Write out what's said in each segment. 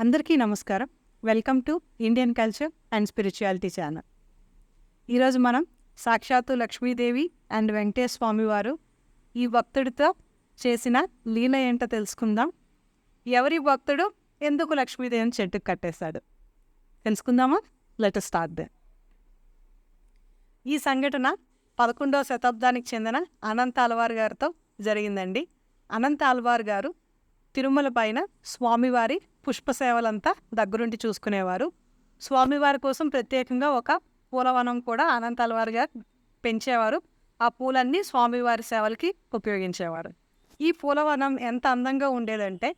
అందరికీ నమస్కారం. Welcome to Indian culture and spirituality channel. ఈరోజు మనం సాక్షాత్తు లక్ష్మీదేవి అండ్ వెంకటేశ్వర స్వామి వారు ఈ భక్తుడితో చేసిన లీల ఏంటో తెలుసుకుందాం. ఎవరి భక్తుడు ఎందుకు లక్ష్మీదేవిని చెట్టుకు కట్టేశాడు తెలుసుకుందామా? Let us start they. ఈ సంఘటన 11వ శతాబ్దానికి చెందిన అనంత అల్వార్ గారితో జరిగిందండి. అనంత అల్వార్ గారు తిరుమల పైన స్వామివారి పుష్పసేవలంతా దగ్గరుండి చూసుకునేవారు. స్వామివారి కోసం ప్రత్యేకంగా ఒక పూలవనం కూడా అనంత అల్వార్ గారు పెంచేవారు. ఆ పూలన్నీ స్వామివారి సేవలకి ఉపయోగించేవారు. ఈ పూలవనం ఎంత అందంగా ఉండేదంటే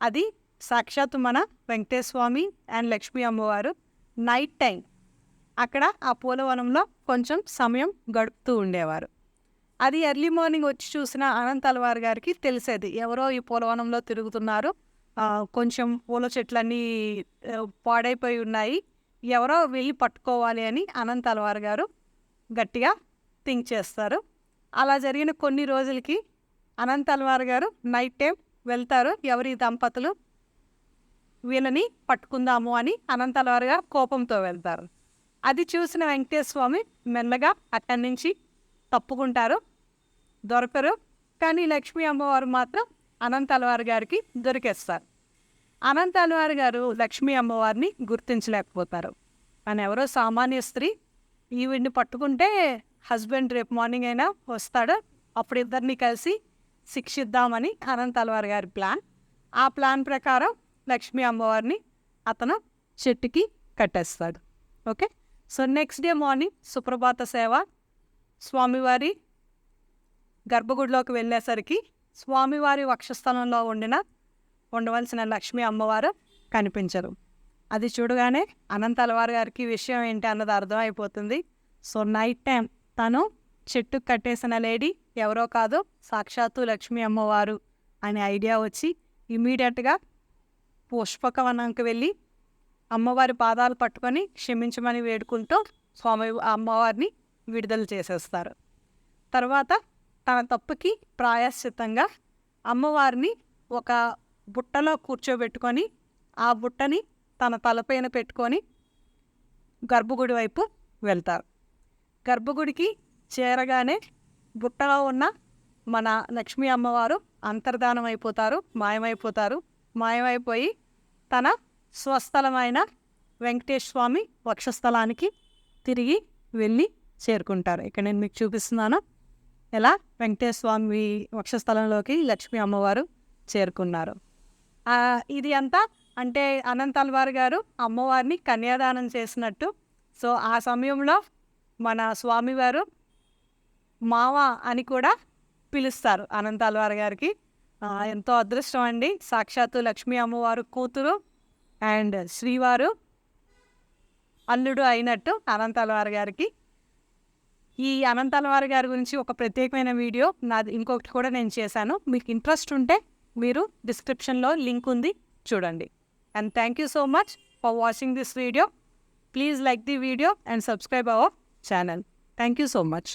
అది సాక్షాత్తు మన వెంకటేశ్వర స్వామి అండ్ లక్ష్మీ అమ్మవారు నైట్ టైం అక్కడ ఆ పూలవనంలో కొంచెం సమయం గడుపుతూ ఉండేవారు. అది ఎర్లీ మార్నింగ్ వచ్చి చూసిన అనంత అల్వార్ గారికి తెలిసేది, ఎవరో ఈ పూలవనంలో తిరుగుతున్నారు, కొంచెం పూల చెట్లన్నీ పాడైపోయి ఉన్నాయి, ఎవరో వెళ్ళి పట్టుకోవాలి అని అనంత అల్వార్ గారు గట్టిగా థింక్ చేస్తారు. అలా జరిగిన కొన్ని రోజులకి అనంత అల్వార్ గారు నైట్ టైం వెళ్తారు. ఎవరి దంపతులు వీళ్ళని పట్టుకుందాము అని అనంత అల్వార్ గారు కోపంతో వెళ్తారు. అది చూసిన వెంకటేశ్వర స్వామి మెల్లగా అక్కడి నుంచి తప్పుకుంటారు, దొరకరు. కానీ లక్ష్మీ అమ్మవారు మాత్రం అనంత అల్వార్ గారికి దొరికేస్తారు. అనంత అల్వార్ గారు లక్ష్మీ అమ్మవారిని గుర్తించలేకపోతారు. కానీ ఎవరో సామాన్య స్త్రీ, ఈవిడ్ని పట్టుకుంటే హస్బెండ్ రేపు మార్నింగ్ అయినా వస్తాడు, అప్పుడు ఇద్దరిని కలిసి శిక్షిద్దామని అనంత అల్వార్ గారి ప్లాన్. ఆ ప్లాన్ ప్రకారం లక్ష్మీ అమ్మవారిని అతను చెట్టుకి కట్టేస్తాడు. Okay, so next day morning సుప్రభాత సేవ స్వామివారి గర్భగుడిలోకి వెళ్ళేసరికి స్వామివారి వక్షస్థలంలో ఉండవలసిన లక్ష్మీ అమ్మవారు కనిపించరు. అది చూడగానే అనంత అల్వార్ గారికి విషయం ఏంటి అన్నది అర్థమైపోతుంది. సో నైట్ టైం తను చెట్టుకు కట్టేసిన లేడీ ఎవరో కాదు, సాక్షాత్తు లక్ష్మీ అమ్మవారు అనే ఐడియా వచ్చి ఇమీడియట్గా పుష్పకవనంకి వెళ్ళి అమ్మవారి పాదాలు పట్టుకొని క్షమించమని వేడుకుంటూ అమ్మవారిని విడుదల చేసేస్తారు. తర్వాత తన తప్పుకి ప్రాయశ్చిత్తంగా అమ్మవారిని ఒక బుట్టలో కూర్చోబెట్టుకొని ఆ బుట్టని తన తలపైన పెట్టుకొని గర్భగుడి వైపు వెళ్తారు. గర్భగుడికి చేరగానే బుట్టలో ఉన్న మన లక్ష్మీ అమ్మవారు అంతర్ధానం అయిపోతారు, మాయమైపోయి తన స్వస్థలమైన వెంకటేశ్వర స్వామి వక్షస్థలానికి తిరిగి వెళ్ళి చేరుకుంటారు. ఇక్కడ నేను మీకు చూపిస్తున్నాను ఎలా వెంకటేశ్వర స్వామి వక్షస్థలంలోకి లక్ష్మీ అమ్మవారు చేరుకున్నారు. ఇది అంతా అంటే అనంత అల్వార్ గారు అమ్మవారిని కన్యాదానం చేసినట్టు. సో ఆ సమయంలో మన స్వామివారు మావ అని కూడా పిలుస్తారు అనంత అల్వార్ గారికి. ఎంతో అదృష్టం అండి, సాక్షాత్తు లక్ష్మీ అమ్మవారు కూతురు అండ్ శ్రీవారు అల్లుడు అయినట్టు అనంత అల్వార్ గారికి. ఈ అనంత అల్వార్ గారి గురించి ఒక ప్రత్యేకమైన వీడియో నాది ఇంకొకటి కూడా నేను చేశాను. మీకు ఇంట్రెస్ట్ ఉంటే మీరు డిస్క్రిప్షన్లో లింక్ ఉంది, చూడండి. And thank you so much for watching this video. Please like the video and subscribe our channel. Thank you so much.